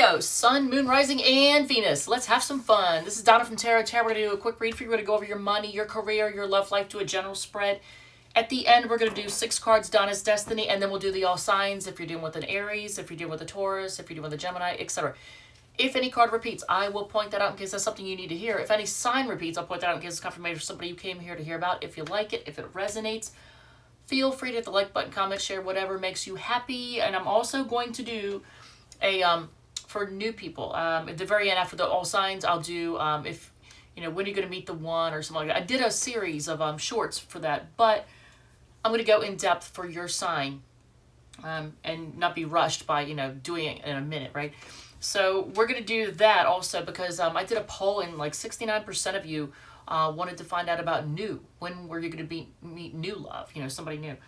Virgo, Sun, Moon, Rising, and Venus. Let's have some fun. This is Donna from Tarot. We're going to do a quick read for you. We're going to go over your money, your career, your love life, do a general spread. At the end, we're going to do 6 cards, Donna's Destiny, and then we'll do the all signs if you're dealing with an Aries, if you're dealing with a Taurus, if you're dealing with a Gemini, etc. If any card repeats, I will point that out in case that's something you need to hear. If any sign repeats, I'll point that out in case it's confirmation for somebody you came here to hear about. If you like it, if it resonates, feel free to hit the like button, comment, share, whatever makes you happy. And I'm also going to do a for new people at the very end after the all signs. I'll do if you know when you're going to meet the one or something like that. I did a series of shorts for that, but I'm going to go in depth for your sign and not be rushed by doing it in a minute, right? So we're going to do that also because I did a poll and like 69% of you wanted to find out about new. When were you going to meet new love? Somebody new.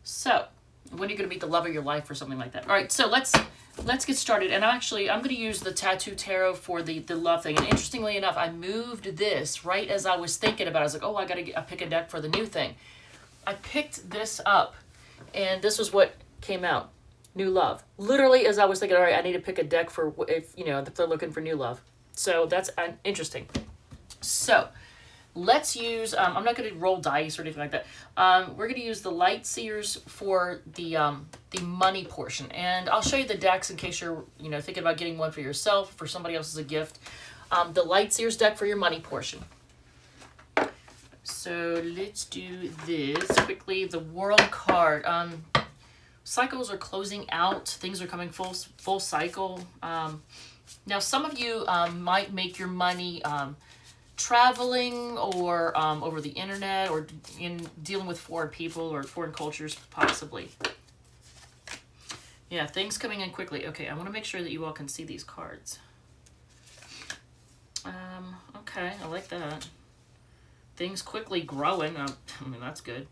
So when are you going to meet the love of your life or something like that? All right, so let's get started. And I'm going to use the Tattoo Tarot for the love thing. And interestingly enough, I moved this right as I was thinking about it. I was like, oh, I got to pick a deck for the new thing. I picked this up, and this was what came out. New love. Literally, as I was thinking, all right, I need to pick a deck for if they're looking for new love. So that's interesting. So let's use, I'm not going to roll dice or anything like that. We're going to use the Light Seers for the money portion. And I'll show you the decks in case you're, thinking about getting one for yourself, for somebody else as a gift. The Light Seers deck for your money portion. So let's do this quickly. The World card. Cycles are closing out. Things are coming full cycle. Now, some of you might make your money traveling or over the internet or in dealing with foreign people or foreign cultures, possibly. Yeah, things coming in quickly. Okay, I want to make sure that you all can see these cards. Okay, I like that. Things quickly growing. I mean, that's good.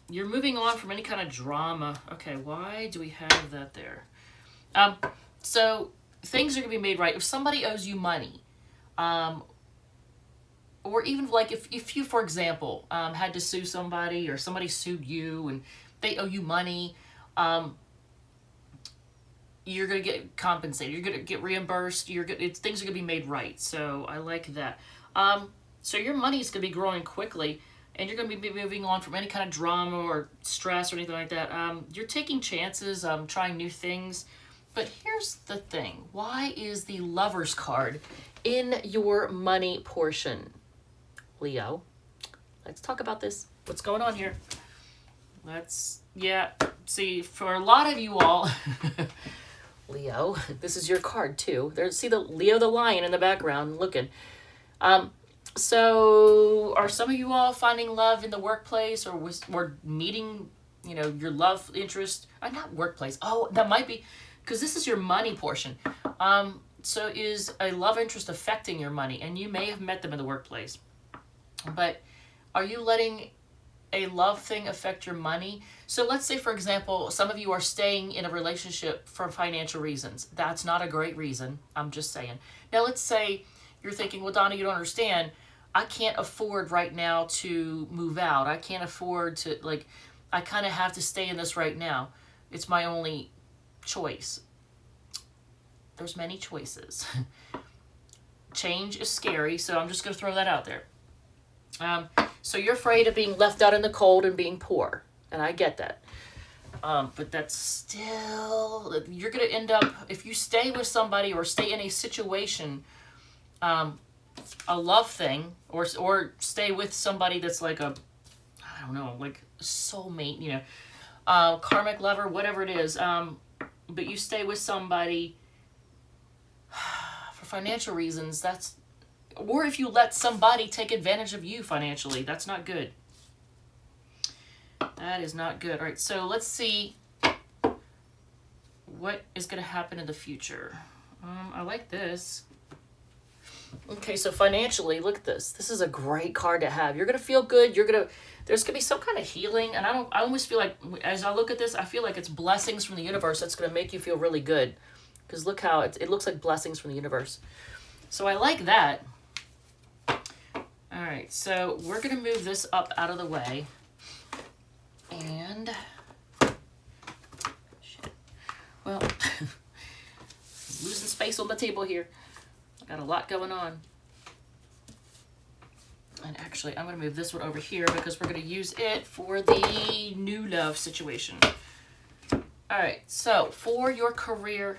You're moving on from any kind of drama. Okay, why do we have that there? So things are going to be made right. If somebody owes you money, or even like if you, for example, had to sue somebody or somebody sued you and they owe you money, you're going to get compensated. You're going to get reimbursed. Things are going to be made right. So I like that. So your money is going to be growing quickly, and you're going to be moving on from any kind of drama or stress or anything like that. You're taking chances, trying new things. But here's the thing. Why is the Lover's card in your money portion? Leo, let's talk about this. What's going on here? See, for a lot of you all, Leo, this is your card too. See the Leo the lion in the background looking. So are some of you all finding love in the workplace or meeting, your love interest? Not workplace. Oh, that might be, because this is your money portion. So is a love interest affecting your money? And you may have met them in the workplace. But are you letting a love thing affect your money? So let's say, for example, some of you are staying in a relationship for financial reasons. That's not a great reason. I'm just saying. Now, let's say you're thinking, well, Donna, you don't understand. I can't afford right now to move out. I can't afford to, I kind of have to stay in this right now. It's my only choice. There's many choices. Change is scary, so I'm just going to throw that out there. So you're afraid of being left out in the cold and being poor, and I get that. But that's still, you're going to end up, if you stay with somebody or stay in a situation, a love thing, or stay with somebody that's like a, I don't know, like soulmate, karmic lover, whatever it is. But you stay with somebody for financial reasons, or if you let somebody take advantage of you financially, that's not good. That is not good. All right, so let's see what is going to happen in the future. I like this. Okay, so financially, look at this. This is a great card to have. You're going to feel good. There's going to be some kind of healing. And I almost feel like, as I look at this, I feel like it's blessings from the universe that's going to make you feel really good. Because look how it looks like blessings from the universe. So I like that. All right, so we're going to move this up out of the way. And, shit. Well, losing space on the table here. I got a lot going on. And actually, I'm going to move this one over here because we're going to use it for the new love situation. All right, so for your career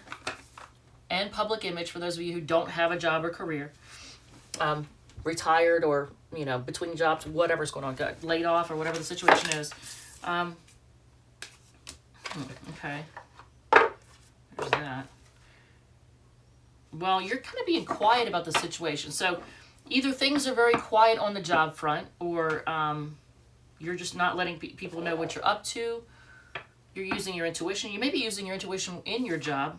and public image, for those of you who don't have a job or career, retired or, you know, between jobs, whatever's going on, got laid off or whatever the situation is. Okay. There's that. Well, you're kind of being quiet about the situation. So either things are very quiet on the job front, or you're just not letting people know what you're up to. You're using your intuition. You may be using your intuition in your job.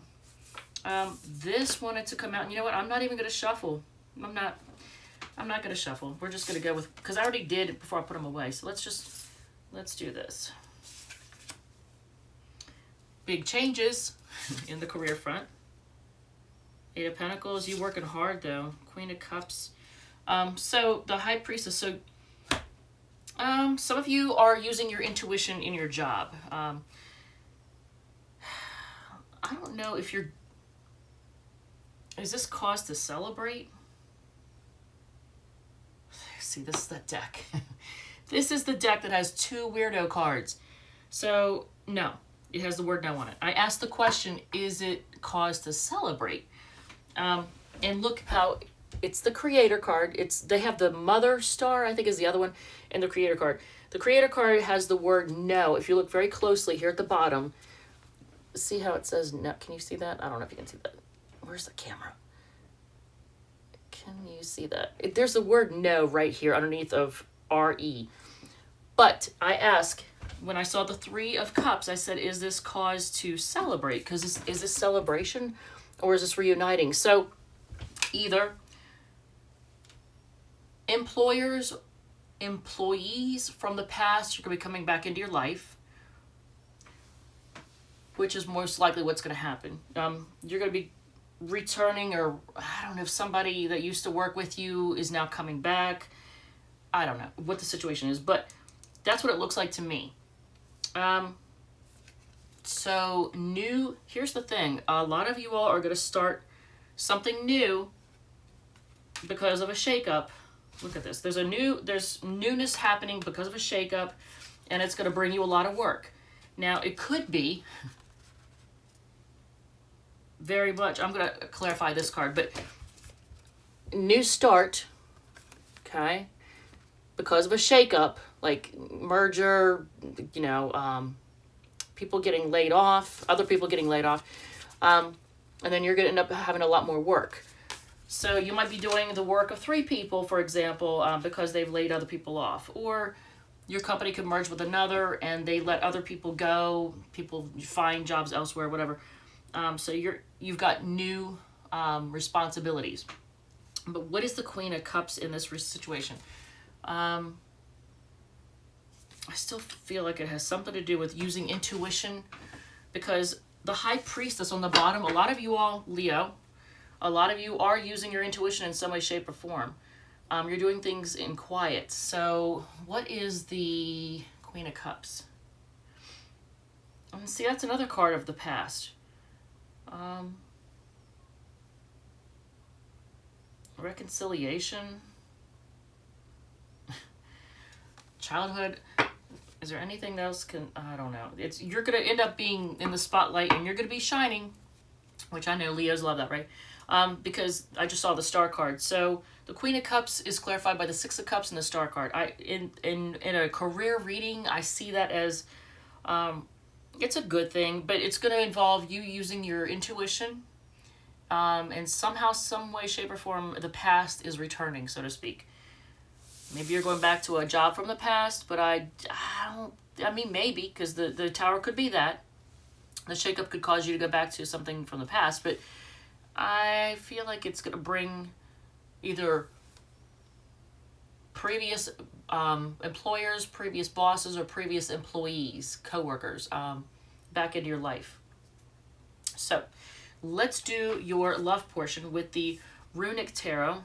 This wanted to come out. And you know what? I'm not even going to shuffle. I'm not going to shuffle. We're just going to go with, because I already did it before I put them away. So let's do this. Big changes in the career front. 8 of Pentacles. You working hard though. Queen of Cups. So the High Priestess. So some of you are using your intuition in your job. I don't know if you're. Is this cause to celebrate? See, this is the deck. This is the deck that has 2 weirdo cards. So no, it has the word no on it. I asked the question: is it cause to celebrate? And look how it's the Creator card. They have the Mother Star, I think is the other one, and the Creator card. The Creator card has the word no. If you look very closely here at the bottom, see how it says no. Can you see that? I don't know if you can see that. Where's the camera? Can you see that? There's the word no right here underneath of R-E. But I asked, when I saw the 3 of Cups, I said, is this cause to celebrate? Because is this celebration or is this reuniting? So either employees from the past are going to be coming back into your life, which is most likely what's going to happen. You're going to be returning, or I don't know if somebody that used to work with you is now coming back. I don't know what the situation is, but that's what it looks like to me. So new, here's the thing. A lot of you all are going to start something new because of a shakeup. Look at this. There's newness happening because of a shakeup, and it's going to bring you a lot of work. Now, it could be very much, I'm going to clarify this card, but new start, okay, because of a shakeup, like merger, you know, people getting laid off, other people getting laid off, and then you're going to end up having a lot more work. So you might be doing the work of 3 people, for example, because they've laid other people off, or your company could merge with another and they let other people go, people find jobs elsewhere, whatever. So you've got new responsibilities. But what is the Queen of Cups in this situation? I still feel like it has something to do with using intuition, because the High Priestess on the bottom, a lot of you all, Leo, a lot of you are using your intuition in some way, shape, or form. You're doing things in quiet. So what is the Queen of Cups? See, that's another card of the past. Reconciliation. Childhood. Is there anything else? I don't know. You're going to end up being in the spotlight and you're going to be shining, which I know Leos love that, right? Because I just saw the Star card. So the Queen of Cups is clarified by the 6 of Cups and the Star card. In a career reading, I see that as it's a good thing, but it's going to involve you using your intuition, and somehow, some way, shape, or form, the past is returning, so to speak. Maybe you're going back to a job from the past, but I mean, maybe, because the Tower could be that. The shakeup could cause you to go back to something from the past, but I feel like it's going to bring either previous employers, previous bosses, or previous employees, coworkers, back into your life. So let's do your love portion with the Runic Tarot.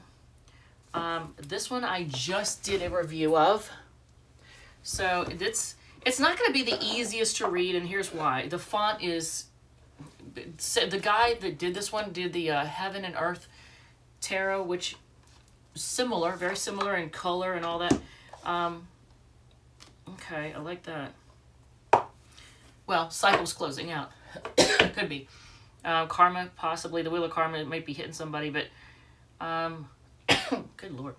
This one I just did a review of. So it's not going to be the easiest to read, and here's why. The font is the guy that did this one did the Heaven and Earth Tarot, which is similar, very similar in color and all that. Okay, I like that. Well, cycle's closing out. Could be. Karma, possibly. The Wheel of Karma might be hitting somebody, but good Lord.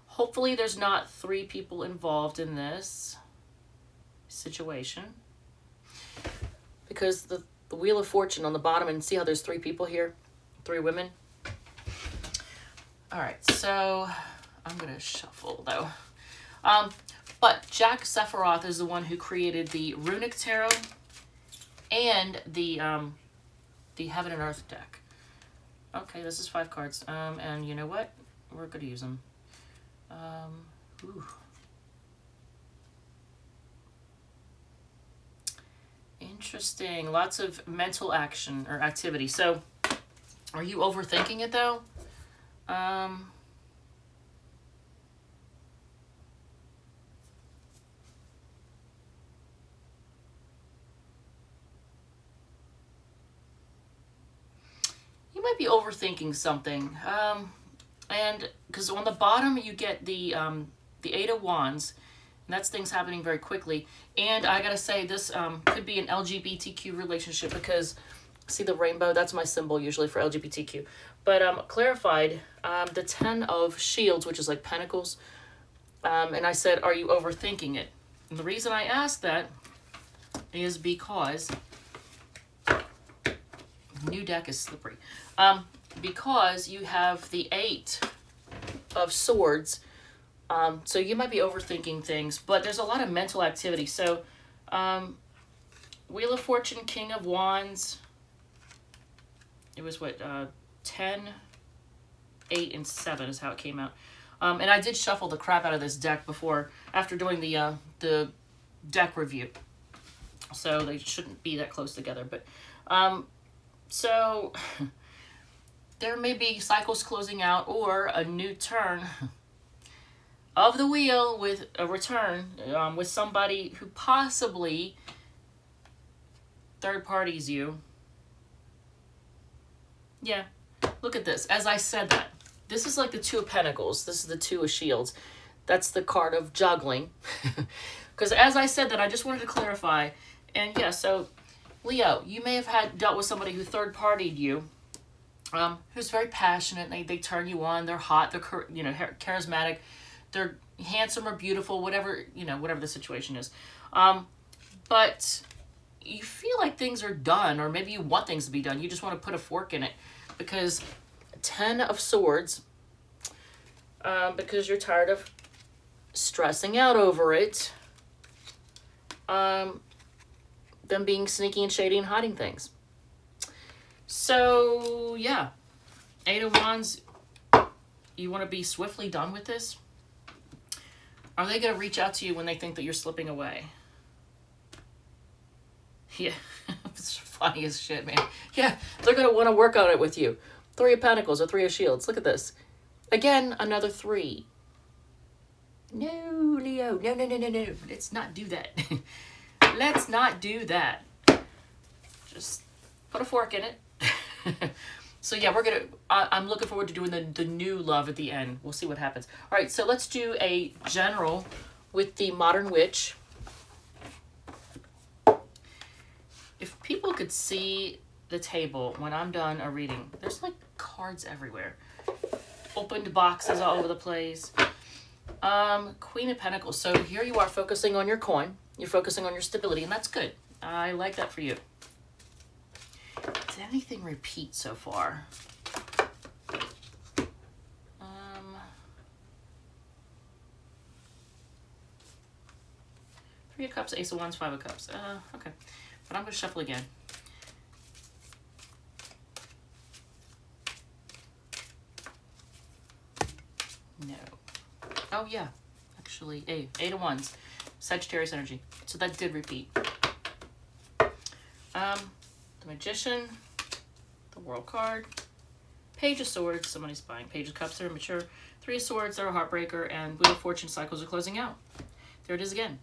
Hopefully there's not 3 people involved in this situation. Because the Wheel of Fortune on the bottom, and see how there's 3 people here? 3 women. All right, so I'm going to shuffle, though. But Jack Sephiroth is the one who created the Runic Tarot and the Heaven and Earth deck. Okay, this is 5 cards. And you know what? We're going to use them. Ooh. Interesting. Lots of mental action or activity. So, are you overthinking it, though? You might be overthinking something. And because on the bottom you get the 8 of Wands, and that's things happening very quickly. And I gotta say, this could be an LGBTQ relationship, because see the rainbow? That's my symbol usually for LGBTQ. But clarified, the 10 of Shields, which is like Pentacles, and I said, are you overthinking it? And the reason I asked that is because new deck is slippery. Because you have the 8 of Swords, so you might be overthinking things, but there's a lot of mental activity. So, Wheel of Fortune, King of Wands, it was what, 10, 8, and 7 is how it came out. And I did shuffle the crap out of this deck before, after doing the deck review. So they shouldn't be that close together, but, so there may be cycles closing out or a new turn of the wheel with a return with somebody who possibly third parties you. Yeah, look at this. As I said that, this is like the 2 of Pentacles. This is the 2 of Shields. That's the card of juggling. Because as I said that, I just wanted to clarify. And yeah, so Leo, you may have dealt with somebody who third-partied you, who's very passionate. They turn you on. They're hot. They're charismatic. They're handsome or beautiful. Whatever the situation is. But you feel like things are done, or maybe you want things to be done. You just want to put a fork in it, because 10 of Swords. Because you're tired of stressing out over it. Them being sneaky and shady and hiding things. So, yeah. 8 of Wands, you want to be swiftly done with this? Are they going to reach out to you when they think that you're slipping away? Yeah, it's funny as shit, man. Yeah, they're going to want to work on it with you. 3 of Pentacles or 3 of Shields. Look at this. Again, another 3. No, Leo. No. Let's not do that. Let's not do that. Just put a fork in it. So yeah, I'm looking forward to doing the new love at the end. We'll see what happens. All right, so let's do a general with the Modern Witch. If people could see the table when I'm done a reading, there's like cards everywhere. Opened boxes all over the place. Queen of Pentacles. So here you are focusing on your coin. You're focusing on your stability, and that's good. I like that for you. Did anything repeat so far? 3 of Cups, Ace of Wands, 5 of Cups. Okay. But I'm going to shuffle again. No. Oh, yeah. Actually, 8 of Wands. Sagittarius energy. So that did repeat. The Magician. The World card. Page of Swords. Somebody's buying. Page of Cups. They're immature. 3 of Swords. They're a heartbreaker. And Wheel of Fortune cycles are closing out. There it is again.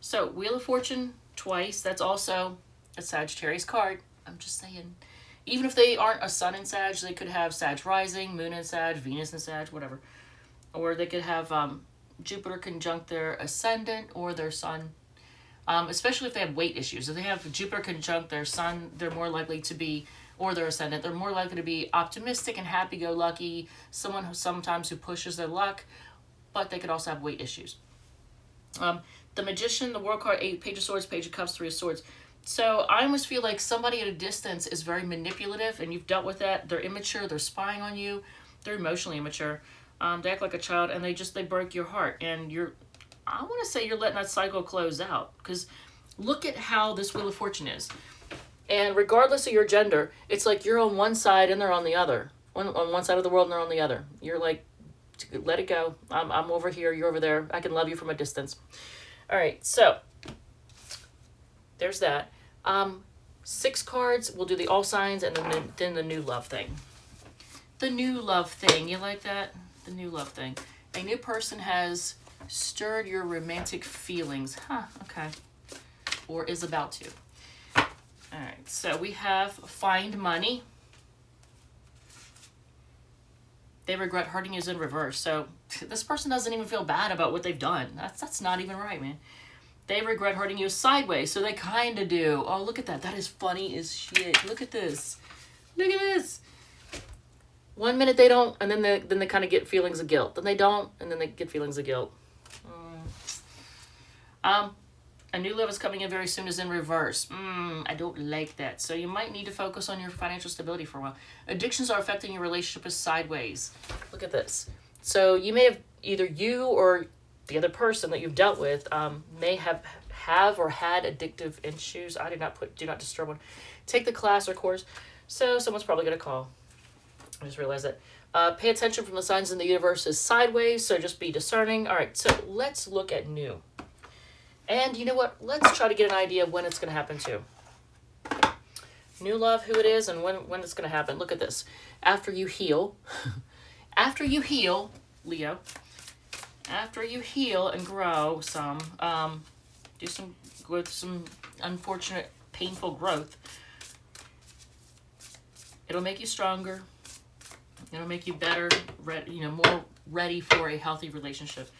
So, Wheel of Fortune twice. That's also a Sagittarius card. I'm just saying. Even if they aren't a sun in Sag, they could have Sag rising, moon in Sag, Venus in Sag, whatever. Or they could have Jupiter conjunct their ascendant or their sun. Especially if they have weight issues. If they have Jupiter conjunct their sun, they're more likely to be, or their ascendant, they're more likely to be optimistic and happy-go-lucky, someone who sometimes who pushes their luck, but they could also have weight issues. The Magician, the World card, 8, Page of Swords, Page of Cups, 3 of Swords. So I almost feel like somebody at a distance is very manipulative, and you've dealt with that. They're immature, they're spying on you, they're emotionally immature. They act like a child, and they break your heart, and I want to say you're letting that cycle close out, because look at how this Wheel of Fortune is. And regardless of your gender, it's like you're on one side and they're on the other. On one side of the world and they're on the other. You're like, let it go. I'm over here, you're over there. I can love you from a distance. All right, so there's that. 6 cards, we'll do the all signs and then the new love thing. The new love thing, you like that? The new love thing. A new person has stirred your romantic feelings. Huh, okay. Or is about to. Alright, so we have find money. They regret hurting you is in reverse. So this person doesn't even feel bad about what they've done. That's not even right, man. They regret hurting you sideways, so they kind of do. Oh, look at that. That is funny as shit. Look at this. Look at this. 1 minute they don't, and then they kind of get feelings of guilt. Then they don't, and then they get feelings of guilt. A new love is coming in very soon is in reverse. I don't like that. So you might need to focus on your financial stability for a while. Addictions are affecting your relationship is sideways. Look at this. So you may have, either you or the other person that you've dealt with may have or had addictive issues. I did not put do not disturb one. Take the class or course. So someone's probably going to call. I just realized that. Pay attention from the signs in the universe is sideways, so just be discerning. All right, so let's look at new. And you know what? Let's try to get an idea of when it's going to happen too. New love, who it is, and when it's going to happen. Look at this. After you heal. After you heal, Leo. After you heal and grow some, with some unfortunate, painful growth, it'll make you stronger. It'll make you better, more ready for a healthy relationship.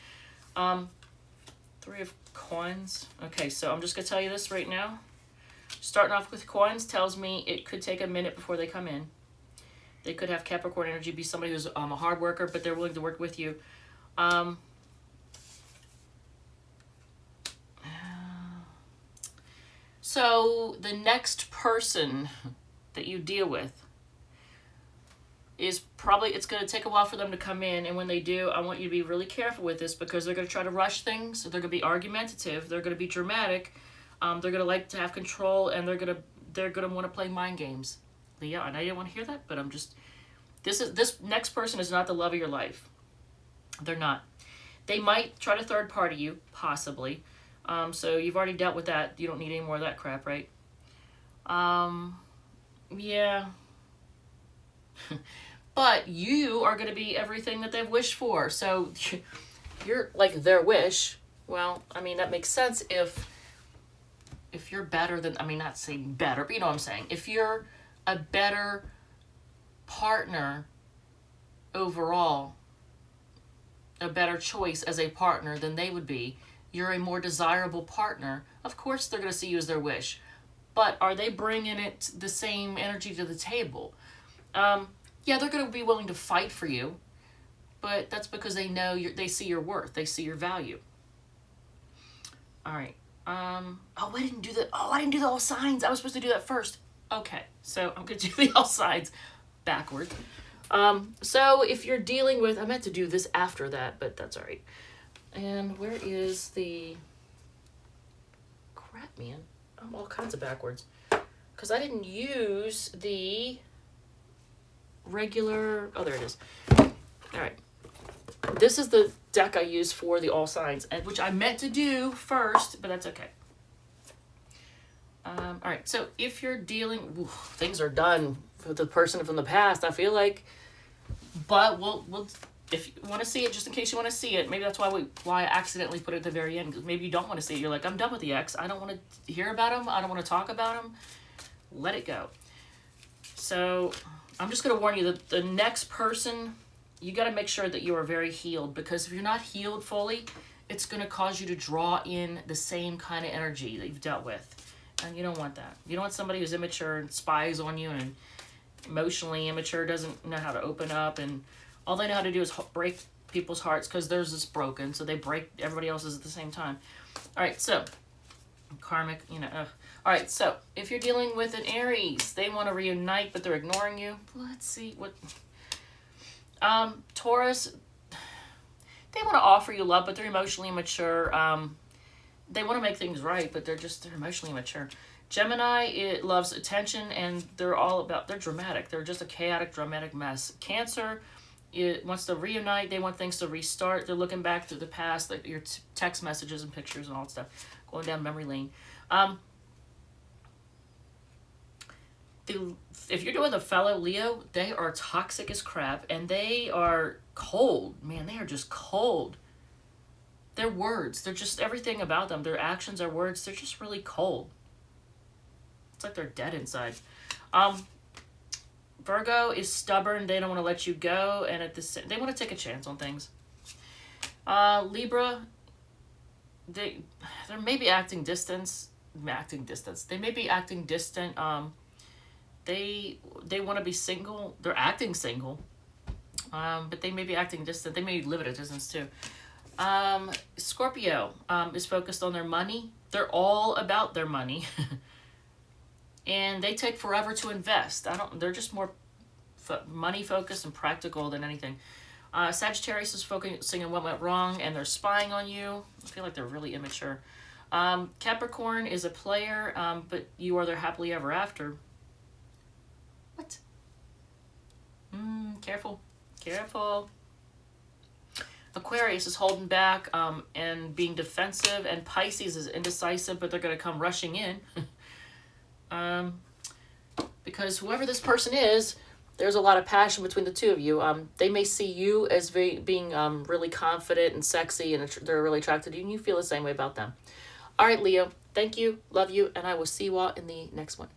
3 of Coins. Okay, so I'm just going to tell you this right now. Starting off with Coins tells me it could take a minute before they come in. They could have Capricorn energy, be somebody who's a hard worker, but they're willing to work with you. So the next person that you deal with is probably, it's going to take a while for them to come in, and when they do, I want you to be really careful with this, because they're going to try to rush things, they're going to be argumentative, they're going to be dramatic, they're going to like to have control, and they're going to want to play mind games. Leo, I know you didn't want to hear that, but I'm just, this next person is not the love of your life. They're not. They might try to third party you, possibly. So you've already dealt with that. You don't need any more of that crap, right? Yeah. But you are going to be everything that they've wished for. So you're like their wish. Well, I mean, that makes sense if you're better than, I mean, not saying better, but you know what I'm saying. If you're a better partner overall, a better choice as a partner than they would be, you're a more desirable partner, of course they're going to see you as their wish. But are they bringing it the same energy to the table? Yeah, they're going to be willing to fight for you, but that's because they know they see your worth, they see your value. All right. Oh, I didn't do the all signs. I was supposed to do that first. Okay, so I'm going to do the all signs backwards. So if you're dealing with, I meant to do this after that, but that's all right. And where is the crap, man? I'm all kinds of backwards because I didn't use the regular. Oh, there it is. All right. This is the deck I use for the all signs, which I meant to do first, but that's okay. All right. So if you're dealing, things are done for the person from the past, I feel like, but we'll if you want to see it, just in case you want to see it, maybe that's why I accidentally put it at the very end, because maybe you don't want to see it. You're like, I'm done with the ex. I don't want to hear about him. I don't want to talk about him. Let it go. So I'm just going to warn you that the next person, you got to make sure that you are very healed, because if you're not healed fully, it's going to cause you to draw in the same kind of energy that you've dealt with. And you don't want that. You don't want somebody who's immature and spies on you and emotionally immature, doesn't know how to open up, and all they know how to do is break people's hearts because theirs is broken, so they break everybody else's at the same time. All right, so karmic, you know. All right, so if you're dealing with an Aries, they want to reunite, but they're ignoring you. Let's see what. Taurus, they want to offer you love, but they're emotionally immature. They want to make things right, but they're emotionally immature. Gemini, it loves attention, and they're dramatic. They're just a chaotic, dramatic mess. Cancer, it wants to reunite. They want things to restart. They're looking back through the past, like your text messages and pictures and all that stuff, going down memory lane. If you're doing a fellow Leo, they are toxic as crap, and they are cold. Man, they are just cold. Their words, they're just everything about them. Their actions, their words, they're just really cold. It's like they're dead inside. Virgo is stubborn. They don't want to let you go, and they want to take a chance on things. Libra, they're maybe acting distant. They may be acting distant. They want to be single. They're acting single, but they may be acting distant. They may live at a distance too. Scorpio is focused on their money. They're all about their money. And they take forever to invest. They're just more money focused and practical than anything. Sagittarius is focusing on what went wrong, and they're spying on you. I feel like they're really immature. Capricorn is a player, but you are their happily ever after. What? Careful. Careful. Aquarius is holding back and being defensive, and Pisces is indecisive, but they're going to come rushing in. Because whoever this person is, there's a lot of passion between the two of you. They may see you as being really confident and sexy, and they're really attracted to you, and you feel the same way about them. All right, Leo, thank you, love you, and I will see you all in the next one.